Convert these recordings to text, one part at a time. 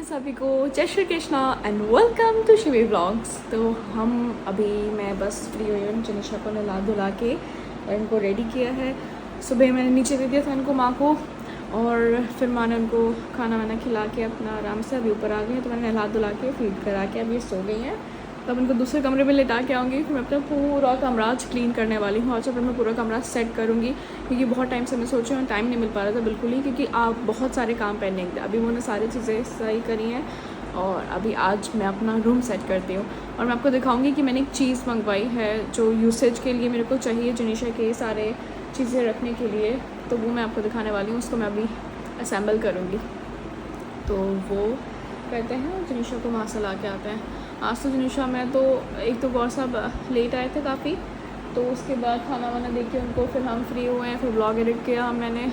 में सभी को जय Shri Krishna and welcome to Shivi vlogs. तो मैं बस फ्री हुई हूँ, जनिशा को नहला धुला के और इनको रेडी किया है। सुबह मैंने नीचे दे दिया था इनको माँ को, और फिर माँ ने उनको खाना वाना खिला के अपना आराम से अभी ऊपर आ गई हैं। तो मैंने नहला धुला के फीड करा के अभी सो गई हैं। तब उनको दूसरे कमरे में लेटा के आऊँगी। फिर मैं अपना पूरा कमरा आज क्लीन करने वाली हूँ। आज फिर मैं पूरा कमरा सेट करूँगी, क्योंकि बहुत टाइम से मैं सोच रही हूँ, टाइम नहीं मिल पा रहा था बिल्कुल ही, क्योंकि आप बहुत सारे काम पेंडिंग थे। अभी मैंने सारी चीज़ें सही करी हैं और अभी आज मैं अपना रूम सेट करती हूँ। और मैं आपको दिखाऊँगी कि मैंने एक चीज़ मंगवाई है जो यूसेज के लिए मेरे को चाहिए, जनिशा के सारे चीज़ें रखने के लिए। तो वो मैं आपको दिखाने वाली हूँ, उसको मैं अभी असेंबल करूँगी। तो वो कहते हैं जनिशा को वहाँ से ला के आते हैं। आज तो जनिशा मैं तो एक तो गौर साहब लेट आए थे काफ़ी, तो उसके बाद खाना वाना दे के उनको फिर हम फ्री हुए हैं। फिर ब्लॉग एडिट किया मैंने,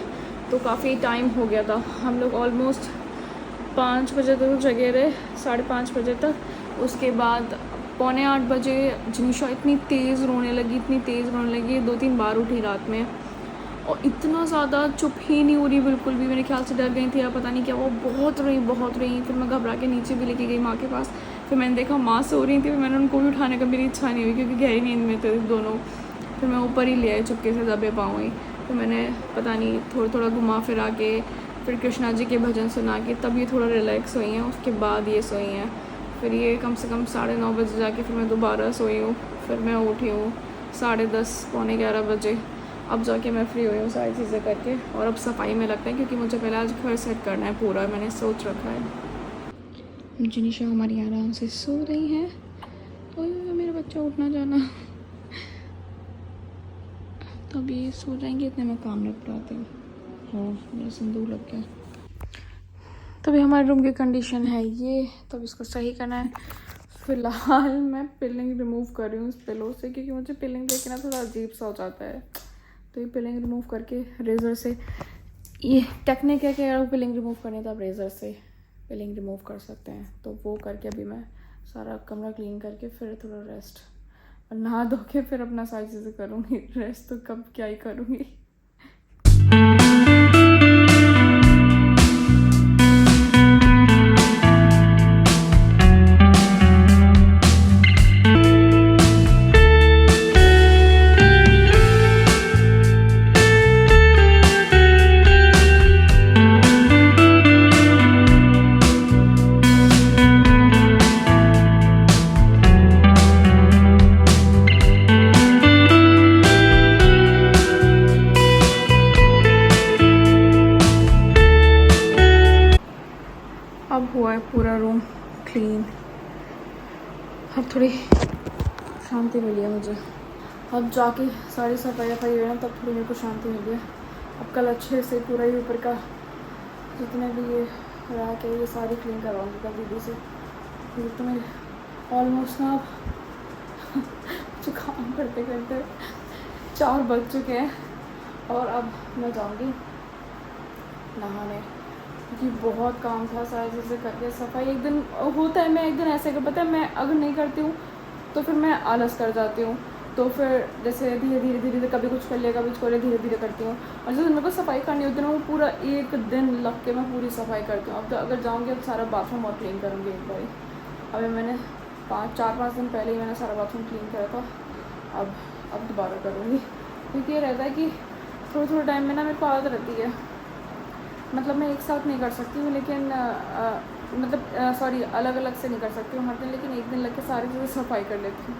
तो काफ़ी टाइम हो गया था। हम लोग ऑलमोस्ट 5 बजे तक जगे रहे, 5:30 बजे तक। उसके बाद 7:45 बजे जनिशा इतनी तेज़ रोने लगी, 2-3 बार उठी रात में, और इतना ज़्यादा चुप ही नहीं हो रही बिल्कुल भी। मेरे ख्याल से डर गई थी या पता नहीं क्या, वो बहुत रही। फिर मैं घबरा के नीचे भी लेके गई माँ के पास। फिर मैंने देखा माँ सो रही थी, फिर मैंने उनको भी उठाने का मेरी इच्छा नहीं हुई, क्योंकि गहरी नींद में थे दोनों। फिर मैं ऊपर ही ले आई चुपके से, दबे पाँव ही। फिर मैंने पता नहीं थोड़ा घुमा फिरा के फिर कृष्णा जी के भजन सुना के तब ये थोड़ा रिलैक्स हुई हैं। उसके बाद ये सोई हैं। फिर ये कम से कम 9:30 बजे जाके फिर मैं दोबारा सोई हूँ। फिर मैं उठी हूँ 10:30 पौने 11 बजे। अब जाके मैं फ्री हुई हूँ सारी चीज़ें करके, और अब सफाई में लगता है, क्योंकि मुझे पहले आज घर सेट करना है पूरा, मैंने सोच रखा है। जनिशा हमारी आराम से सो रही है। ओए मेरा बच्चा उठना जाना। तब ये सो जाएंगे, इतने में काम निपटाते हूँ। हाँ, मेरा सिंदूर लग गया। तभी हमारे रूम की कंडीशन है ये, तब इसको सही करना है। फ़िलहाल मैं पिलिंग रिमूव कर रही हूँ इस पिलो से, क्योंकि मुझे पिलिंग देखे ना थोड़ा अजीब सा हो जाता है। तो ये पिलिंग रिमूव करके रेज़र से, ये टेक्निक है कि अगर पिलिंग रिमूव करनी तो आप रेज़र से पिलिंग रिमूव कर सकते हैं। तो वो करके अभी मैं सारा कमरा क्लीन करके फिर थोड़ा रेस्ट, और नहा धो के फिर अपना सारी चीज़ें करूँगी। रेस्ट तो कब क्या ही करूँगी। अब हुआ है पूरा रूम क्लीन। अब थोड़ी शांति मिली है मुझे। अब जाके सारी सफाई हुई है ना, तब थोड़ी मेरे को शांति मिली है। अब कल अच्छे से पूरा ही ऊपर का जितने भी ये रहा के ये सारी क्लीन करवाऊँगी कल दीदी से। ये तो मैं ऑलमोस्ट ना जो काम करते करते 4 बज चुके हैं, और अब मैं जाऊँगी नहाने, क्योंकि बहुत काम था सारी चीज़ें करके। सफाई एक दिन होता है, मैं एक दिन ऐसे कर, पता है मैं अगर नहीं करती हूँ तो फिर मैं आलस कर जाती हूँ। तो फिर जैसे धीरे कभी कुछ कर लिया, कभी कुछ कर लिया, धीरे करती हूँ। और जैसे मेरे को सफाई करनी होती है ना, वो पूरा एक दिन लग के मैं पूरी सफाई करती हूँ। अब तो अगर जाऊँगी अब सारा बाथरूम और क्लीन करूँगी एक बार। अभी मैंने 4-5 दिन पहले ही मैंने सारा बाथरूम क्लीन किया था। अब दोबारा करूँगी, क्योंकि ये रहता है कि थोड़ा टाइम में ना मेरे को आदत रहती है। मतलब मैं एक साथ नहीं कर सकती हूँ, लेकिन अलग अलग से नहीं कर सकती हूँ हर दिन, लेकिन एक दिन लग के सारी चीज़ें सफाई कर लेती हूँ।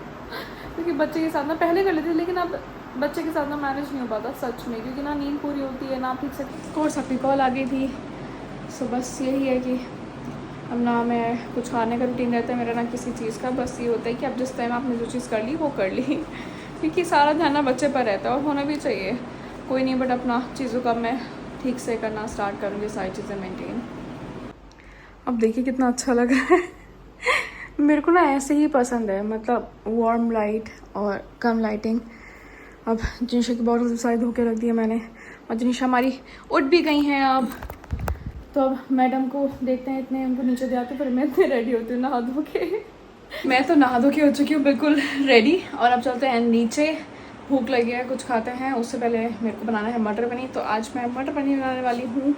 क्योंकि बच्चे के साथ ना पहले कर लेती थी, लेकिन अब बच्चे के साथ ना मैनेज नहीं हो पाता सच में, क्योंकि ना नींद पूरी होती है ना ठीक से। कोर्स आपकी कॉल आ गई थी। सो बस यही है कि अब ना मैं कुछ खाने का रूटीन रहता है मेरा, ना किसी चीज़ का। बस ये होता है कि अब जिस टाइम आपने जो चीज़ कर ली वो कर ली, क्योंकि सारा ध्यान ना बच्चे पर रहता है, और होना भी चाहिए। कोई नहीं, बट अपना चीज़ों का मैं ठीक से करना स्टार्ट करूँगी, सारी चीज़ें मेंटेन। अब देखिए कितना अच्छा लग रहा है। मेरे को ना ऐसे ही पसंद है, मतलब वार्म लाइट और कम लाइटिंग। अब जनिशा की बॉटल सारी धो के रख दी है मैंने, और जनिशा हमारी उठ भी गई हैं अब। तो अब मैडम को देखते हैं, इतने उनको नीचे दे आते, फिर मैं इतने रेडी होती हूँ नहा धो के। मैं तो नहा धो के हो चुकी हूँ बिल्कुल रेडी, और अब चलते हैं नीचे। भूख लगी है, कुछ खाते हैं। उससे पहले मेरे को बनाना है मटर पनीर, तो आज मैं मटर पनीर बनाने वाली हूँ,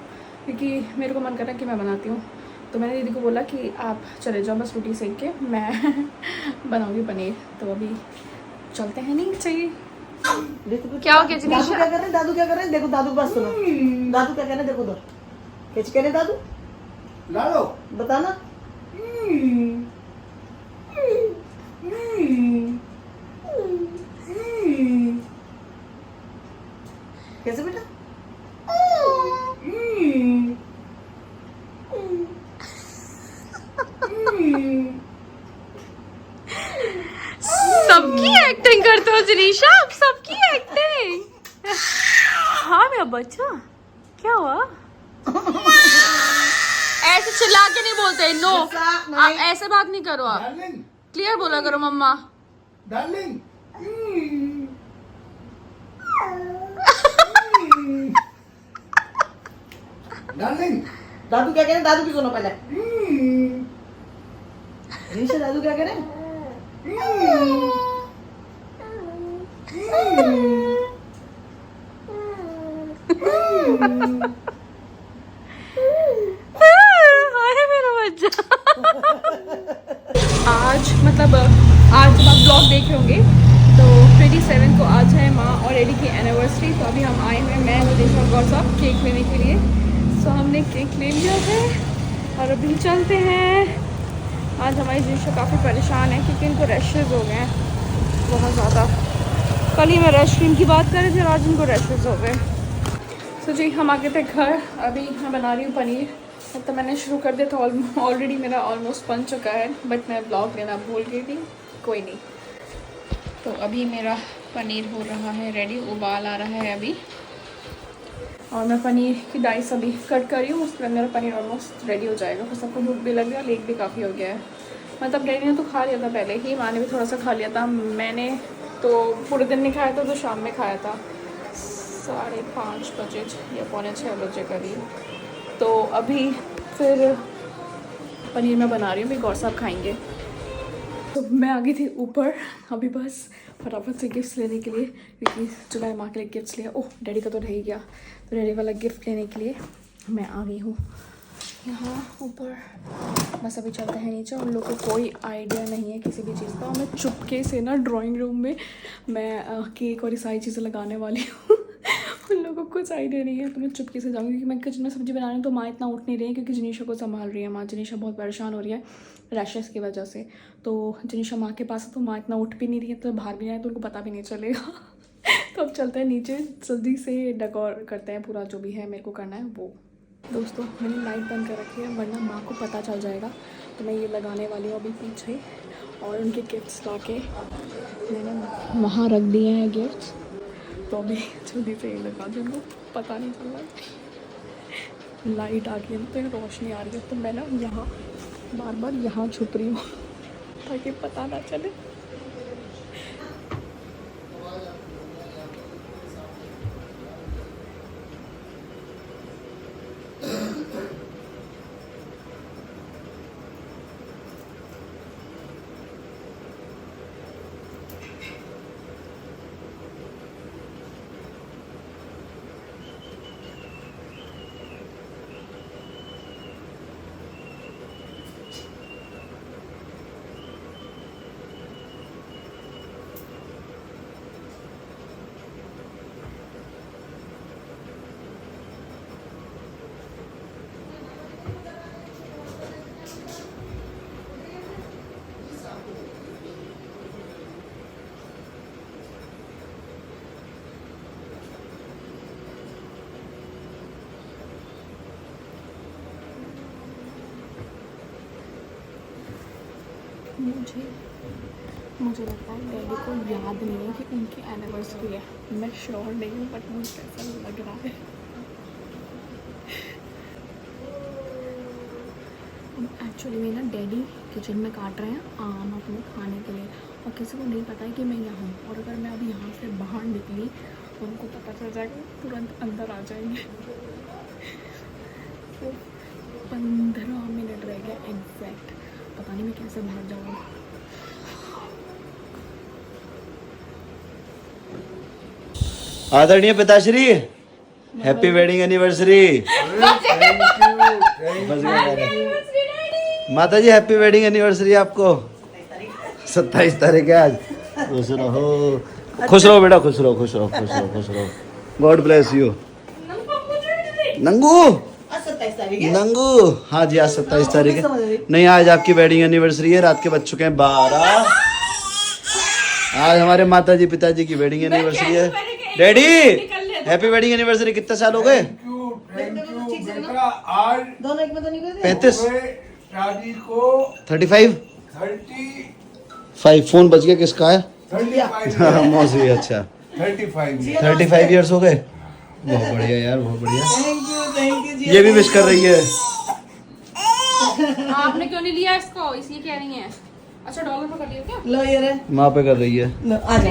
क्योंकि मेरे को मन कर रहा है कि मैं बनाती हूँ। तो मैंने दीदी को बोला कि आप चले जाओ बस रोटी सेक के, मैं बनाऊंगी पनीर। तो अभी चलते हैं नीचे। क्या हो गया दादू क्या कर रहे हैं? दादू क्या कर रहे हैं? देखो दादू के पास सुनो, दादू क्या कह रहे हैं? देखो तो क्या कह रहे हैं दादू? लालो बताना। कैसे बेटा? सबकी एक्टिंग करते हो जनीशा, आप सबकी एक्टिंग। हाँ मेरा बच्चा, क्या हुआ? ऐसे चिल्ला के नहीं बोलते, नो आप ऐसे बात नहीं करो, आप डार्लिंग क्लियर बोला करो मम्मा। डार्लिंग डार्लिंग दादू क्या कह रहे हैं? दादू की सुनो पहले। निशा दादू क्या कह रहे हैं? अरे मेरा बच्चा। आज मतलब आज जब आप ब्लॉग देख रहे होंगे तो 27 को आज है माँ और एडी की एनिवर्सरी। तो अभी हम आए हुए हैं, मैं विदेश और गौर साहब केक लेने के लिए। सो हमने केक ले लिया है और अभी चलते हैं। आज हमारी जीशा काफ़ी परेशान है क्योंकि इनको रैशेज़ हो गए हैं बहुत ज़्यादा। कल ही मैं रैश क्रीम की बात कर रही थी और आज इनको रैशेज़ हो गए। तो जी हम आ गए थे घर। अभी मैं बना रही हूँ पनीर। तो मैंने शुरू कर दिया था, ऑलरेडी मेरा ऑलमोस्ट बन चुका है, बट मैं ब्लॉग लेना भूल गई थी। कोई नहीं। तो अभी मेरा पनीर हो रहा है रेडी, उबाल आ रहा है अभी। और मैं पनीर की डाइस अभी कट कर रही हूँ, उसके बाद मेरा पनीर ऑलमोस्ट रेडी हो जाएगा। फिर सबको भूख भी लग गया, लेट भी काफ़ी हो गया है। मतलब डैडी ने तो खा लिया था पहले ही, माँ ने भी थोड़ा सा खा लिया था। मैंने तो पूरे दिन नहीं खाया था, तो शाम में खाया था 5:30 बजे या 5:45 बजे करीब। तो अभी फिर पनीर मैं बना रही हूँ, अभी गौर साहब खाएँगे। तो मैं आ गई थी ऊपर अभी बस फटाफट से गिफ्ट्स लेने के लिए, क्योंकि जुलाई माँ के लिए गिफ्ट्स लिया। ओह डैडी का तो रह ही गया, तो डैडी वाला गिफ्ट लेने के लिए मैं आ गई हूँ यहाँ ऊपर। बस अभी चलते हैं नीचे। उन लोगों को कोई आइडिया नहीं है किसी भी चीज़ का। और मैं चुपके से ना ड्राइंग रूम में मैं केक और ये सारी चीज़ें लगाने वाली हूँ। उन लोगों को कुछ आइडिया नहीं है, तो मैं चुपके से जाऊँगी क्योंकि मैं किचन में सब्जी बना रही हूँ। तो माँ इतना उठ नहीं रही है क्योंकि जनीशा को संभाल रही है माँ। जनीशा बहुत परेशान हो रही है रैशेस की वजह से। तो जनीशा माँ के पास है, तो माँ इतना उठ भी नहीं रही है, तो बाहर भी नहीं आए तो उनको पता भी नहीं चलेगा। तो अब चलते हैं नीचे, जल्दी से डेकोर करते हैं पूरा जो भी है मेरे को करना है वो। दोस्तों मैंने लाइट बंद कर रखी है वरना माँ को पता चल जाएगा। तो मैं ये लगाने वाली हूँ अभी पीछे, और उनके गिफ्ट्स ला के मैंने वहाँ रख दिए हैं गिफ्ट्स। तो अभी जल्दी से ये लगा दूँगा, पता नहीं चल रहा। लाइट आ गई है तो रोशनी आ रही है, तो मैं ना यहाँ बार बार यहाँ छुप रही हूँ ताकि पता ना चले। मुझे लगता है डैडी को याद नहीं है कि उनकी एनिवर्सरी है। मैं श्योर नहीं हूँ, बट मुझे ऐसा लग रहा है। एक्चुअली में ना डैडी किचन में काट रहे हैं आम अपने खाने के लिए, और किसी को नहीं पता है कि मैं यहाँ हूँ। और अगर मैं अभी यहाँ से बाहर निकली तो उनको पता चल जाएगा, तुरंत अंदर आ जाएंगे। तो 15 मिनट रह गया एग्जैक्ट, पता नहीं मैं कैसे बाहर जाऊँगा। आदरणीय पिताश्री, हैप्पी वेडिंग एनिवर्सरी। माता जी हैप्पी वेडिंग एनिवर्सरी आपको। 27 तारीख है आज। खुश रहो बेटा, खुश रहो। God bless you. नंगू 27 तारीख है। नंगू, हाँ जी आज 27 तारीख है। नहीं आज आपकी वेडिंग एनिवर्सरी है। रात के बज चुके हैं 12। आज हमारे माता जी पिताजी की वेडिंग एनिवर्सरी है। Daddy happy wedding anniversary. कितने साल हो गए? थैंक यू बेटा। आज दोनों एक में तो नहीं कर 35 शादी को 35 5 फोन बच गया। किसका है? 35 मौसी। अच्छा 35 इयर्स हो गए। बहुत बढ़िया यार, बहुत बढ़िया। थैंक यू जी। ये भी विश कर रही है। आपने क्यों नहीं लिया इसको, इसलिए कह रही हैं। अच्छा डॉलर में कर लिया क्या? लो ये रे। माँ पे कर रही है। लो आजा।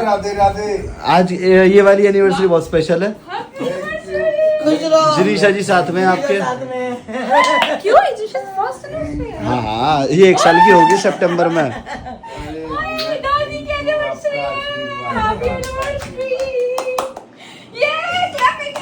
राधे राधे। आज ये वाली एनिवर्सरी बहुत स्पेशल है। खुश रहो। जिनीशा जी साथ में हैं आपके। साथ में। क्यों फर्स्ट एनिवर्सरी है? हाँ ये 1 साल की होगी सितंबर में। दादी की एनिवर्सरी है। Happy anniversary. ये क्लैपिंग।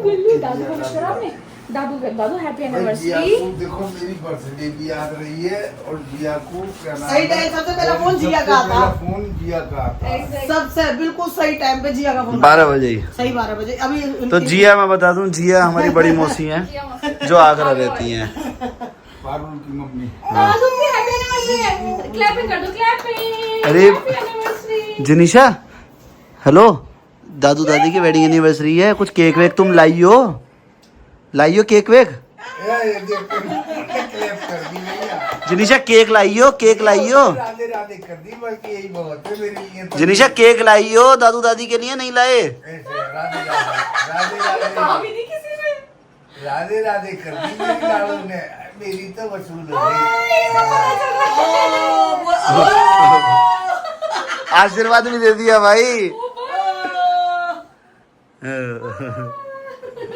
गुल्लू दादू को विश करा आपने? दादू हैप्पी एनिवर्सरी। देखो मेरी बर्थडे भी याद रही है और जिया को क्या नाम सही टाइम सबसे पहला फोन जिया का सबसे था। पहला फोन जिया का था। सबसे बिल्कुल सही टाइम पे जिया का फोन 12 बजे ही। सही 12 बजे। अभी तो जिया मैं बता दूं, जिया हमारी बड़ी मौसी हैं जो आगरा रहती हैं। पारुल की मम्मी। दादू की हैप्पी एनिवर्सरी है। क्लैपिंग कर दो, क्लैपिंग। अरे हैप्पी एनिवर्सरी। जिनीशा हेलो, दादू दादी की वेडिंग एनिवर्सरी है। कुछ केक वेक तुम लाइयो केक वेक। ये देखो क्लैप कर दी भैया। जिनीशा केक लाइयो राधे राधे कर दी, बस यही बहुत है मेरे लिए तो। जिनीशा केक लाइयो दादू दादी के लिए, नहीं लाए? ऐसे राधे राधे कर दी मेरी लाड़ू ने। मेरी तो वसूल हो गई। आशीर्वाद भी दे दिया भाई।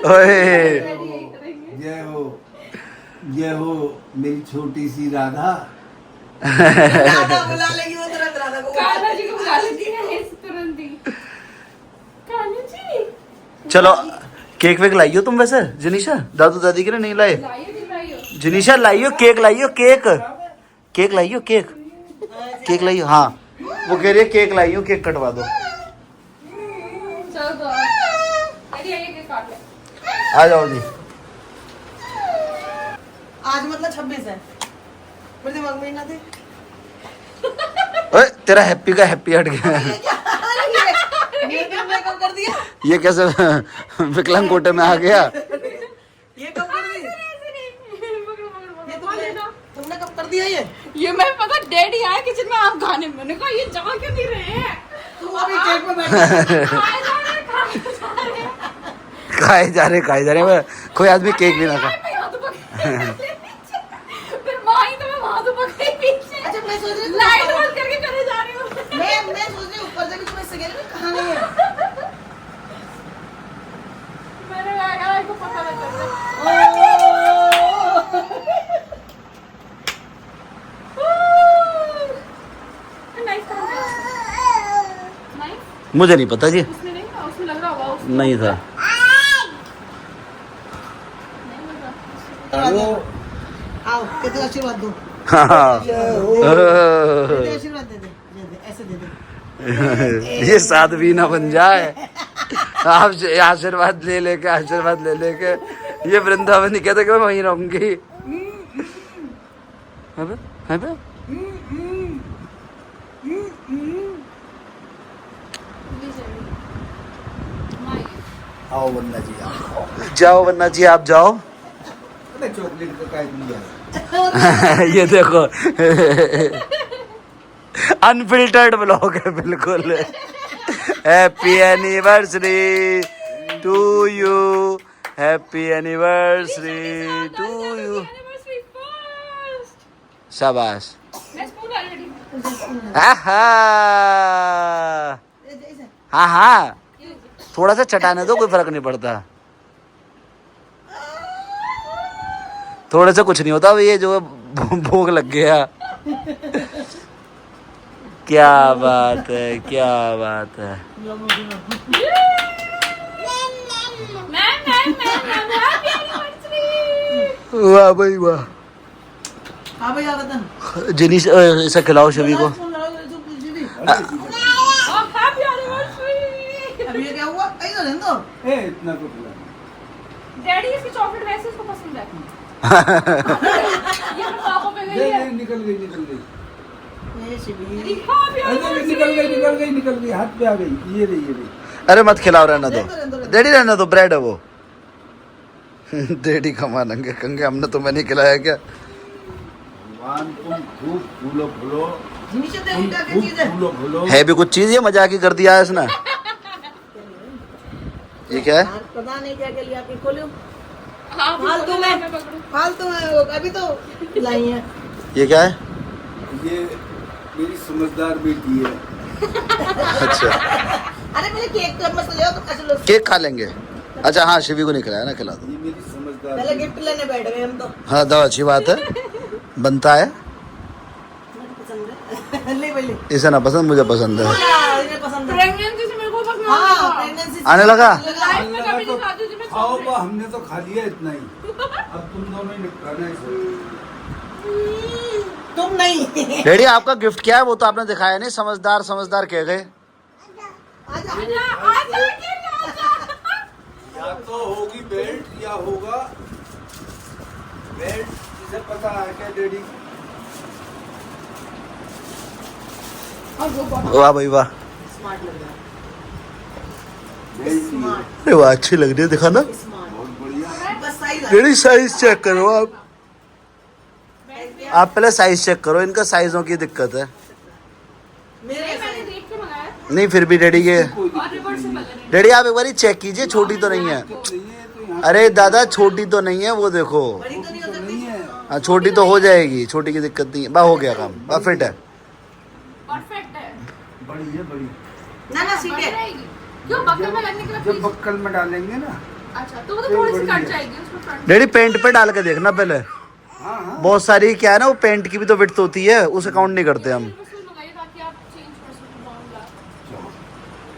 ओए जय हो मेरी छोटी सी राधा। राधा बुला लेगी वो तुरंत राधा को। कान्हा जी को बुला लेती है इस तुरंत ही। कान्हा जी चलो केक वेक लाइयो तुम। वैसे जिनीशा दादू दादी के लिए नहीं लाए? लाइए भी लाइए। जिनीशा लाइयो केक लाइयो केक लाइयो। हाँ वो कह रही है केक लाइयो, केक कटवा दो। चलो तो आइए केक काट ले। आ जाओ जी। आज मतलब 26 है। मेरे दिमाग में ही ना थे। ओए तेरा हैप्पी का हैप्पी हट गया। ये तुमने कब कर दिया? ये कैसे विकलांग कोटे में आ गया? ये कब कर दी? ये तुमने कब कर दिया ये मैं पता डैडी आया किचन में, आप गाने मैंने कहा ये जा क्यों नहीं रहे हैं? तुम अभी केक में बैठ खाए जा रहे कोई आदमी केक भी ना खा। फिर माँ ही तुम्हें वहां तो पकड़ी पीछे। अच्छा मैं सोच रही लाइट बंद करके करे जा रही हूँ। मैं सोच रही ऊपर से भी तुम्हें इससे कह रही हूँ कहाँ नहीं है। मैंने लगा इसको पता लग गया। मुझे नहीं पता जी। उसमें नहीं था, उसमें लग रहा होगा उसमें। नहीं था। आओ कहते आशीर्वाद दो। हाँ। कहते आशीर्वाद दे दे ऐसे दे दे। ये साध्वी ना बन जाए। आप आशीर्वाद ले लेके ये वृंदावन नहीं कहते कि मैं वहीं रहूंगी। है बे? आओ वन्ना जी आओ। जाओ वन्ना जी आप जाओ। चॉकलेट का काट लिया। ये देखो अनफिल्टर्ड ब्लॉग है बिल्कुल। Happy anniversary to you, happy anniversary to you. शाबाश। हाँ हाँ थोड़ा सा चटाने दो, कोई फर्क नहीं पड़ता। थोड़े से कुछ नहीं होता, ये जो भूख लग गया। क्या बात है, क्या बात है। वाह भाई वाह। हाँ भाई आगतन जिनी ऐसा खिलाओ शबी को। अब ये क्या हुआ ऐ तो रहने दो इतना तो खिला डैडी इसकी चॉकलेट वैसे इसको पसंद है। ये मैं पापा पे गई है। निकल गई ये शिवी निकल गई हाथ पे आ गई ये रही अरे मत खिलाओ, रहना दो डैडी, रहना दो, ब्रेड है वो। डैडी कमा नंगे कंगे, हमने तुम्हें नहीं खिलाया क्या? भगवान तुम खूब फूलो फूलो नीचे देखो क्या क्या चीज है फूलो फूलो है भी कुछ चीज, ये मजाक ही कर दिया है इसने। ये क्या है? पता नहीं क्या क्या लिया के खोलो हाँ, फालतू में वो अभी तो लाई है ये क्या है? ये मेरी समझदार बेटी है अच्छा अरे पहले केक तो मत ले आओ तो कैसे लो केक खा लेंगे। अच्छा हाँ, शिवी को नहीं खिलाया ना, खिला दो। ये मेरी समझदार पहले गिफ्ट लेने बैठ गए हम तो हाँ दो, अच्छी बात है, बनता है। पसंद है ले पहले इसे ना पसंद, मुझे पसंद है। इन्हें पसंद है प्रेगनेंसी से मेरे को पसंद हाँ है। प्रेगनेंसी आने लगा? लाइफ में कभी नहीं खाती थी मैं खाओ chocolate। बा हमने तो खा लिया इतना ही अब तुम दोनों ही खाना है इसे। तुम नहीं डैडी आपका गिफ्ट क्या है? वो तो आपने दिखाया नहीं। समझदार समझदार कह गए। आजा आजा या तो होगी बेल्ट या होगा बेल्ट, इसे पता है क्या डैडी? वाह भाई वाह, स्मार्ट लग रहा है बेल्ट स्मार्ट अरे वाह अच्छी लग रही है, दिखाना। स्मार्ट बहुत बढ़िया बस साइज डैडी साइज चेक करो आप पहले साइज चेक करो, इनका साइजों की दिक्कत है। मेरे मैंने देख के मंगाया नहीं फिर भी डैडी के, कोई और रिवर्सिबल है। डैडी आप एक बार चेक कीजिए, छोटी तो नहीं है। दिक्कत नहीं है तो यहाँ अरे दादा छोटी तो नहीं है, वो देखो। बड़ी तो नहीं हो तो सकती नहीं है हाँ छोटी तो हो जाएगी, छोटी की दिक्कत नहीं है। बा हो गया काम, बा फिट है। परफेक्ट है। बड़ी है बड़ी ना ना सीट बन है जाएगी। क्यों बक्कल में लगने के लिए जब please? बक्कल में डालेंगे ना अच्छा तो वो तो थोड़ी सी कट जाएगी उसमें फ्रंट। डैडी पेंट पे डाल के देखना पहले। हाँ हाँ बहुत सारी क्या है ना, वो पेंट की भी तो विड्थ होती है, उसे काउंट नहीं करते हम। मंगाइए ताकि आप चेंज कर सको मामला।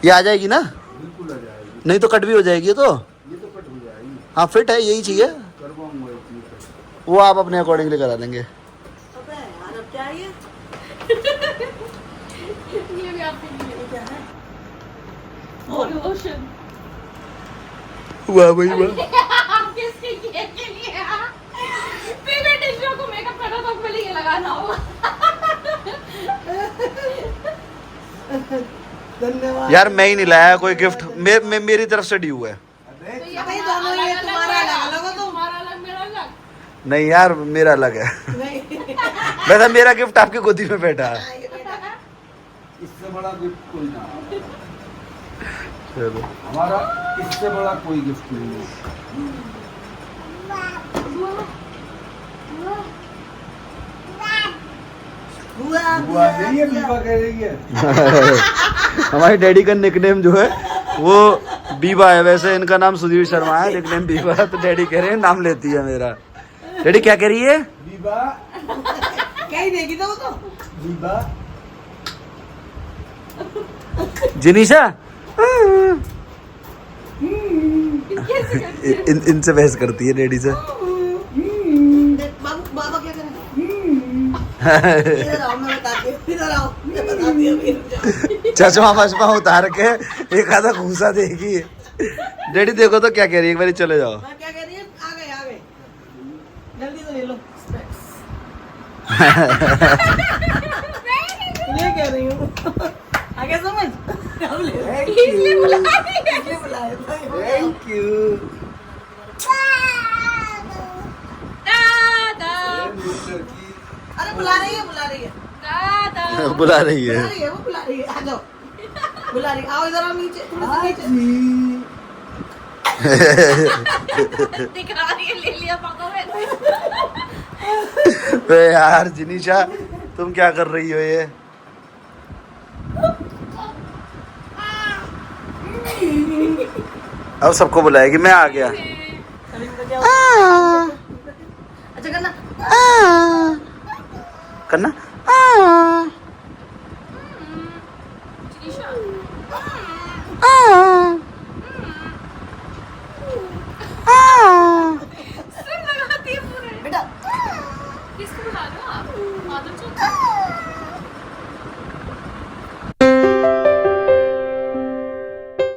ये आ जाएगी ना? बिल्कुल आ जाएगी नहीं तो कट भी हो जाएगी ये तो। ये तो कट हो जाएगी हाँ फिट है, यही चाहिए। करवाऊंगा इतनी कट। वो आप अपने अकॉर्डिंगली करा लेंगे। अबे यार अब क्या है ये ये भी आपके लिए क्या है और लोशन। वाह भाई वाह। आप किसके लिए के लिए फिगर टिश्यू को मेकअप करो तो अपने लिए लगाना होगा। धन्यवाद यार मैं ही नहीं लाया कोई गिफ्ट, मेरी तरफ से ड्यू है। अरे तो ये भाई हमारा दोनों ये अलग-अलग तुम्हारा है। अलग-अलग हो तो। तुम्हारा अलग मेरा अलग। नहीं यार मेरा अलग है। नहीं वैसे मेरा गिफ्ट आपकी गोदी में बैठा है। इससे बड़ा गिफ्ट कोई ना चलो हमारा इससे बड़ा कोई गिफ्ट नहीं है हुआ बुआ नहीं है बीबा कह रही है हमारे डैडी का निकनेम जो है वो बीबा है। वैसे इनका नाम सुधीर शर्मा है, निकनेम बीबा है। तो डैडी कह रहे हैं नाम लेती है मेरा। डैडी क्या कह रही है? बीबा क्या ही देगी तो वो तो बीबा जिनीशा इनसे बहस करती है डैडी से। बाबू बाबा क्या करें इधर आओ मैं बताती हूँ इधर आओ मैं बताती हूँ अभी रुक जाओ। चश्मा वश्मा उतार के एक आधा घूसा देगी। डैडी देखो तो क्या कह रही है, एक बार चले जाओ। हाँ, क्या कह रही है आ गए जल्दी से ले लो ये कह रही हूँ आगे समझ अब ले लो। इसलिए बुला रही है। इसलिए बुलाया था। थैंक यू दादा लड़की अरे बुला रही है दादा बुला रही है। बुला रही है वो बुला रही है आ जाओ बुला रही है आओ इधर आओ नीचे थोड़ा सा नीचे दिखा रही है ले लिया पको मैंने। बे यार जिनीशा तुम क्या कर रही हो ये? अब सबको बुलाएगी, मैं आ गया। अभी इनका क्या हुआ? अच्छा करना करना जिनीशा किसको बुला रहे हो आप? माधव चाचा?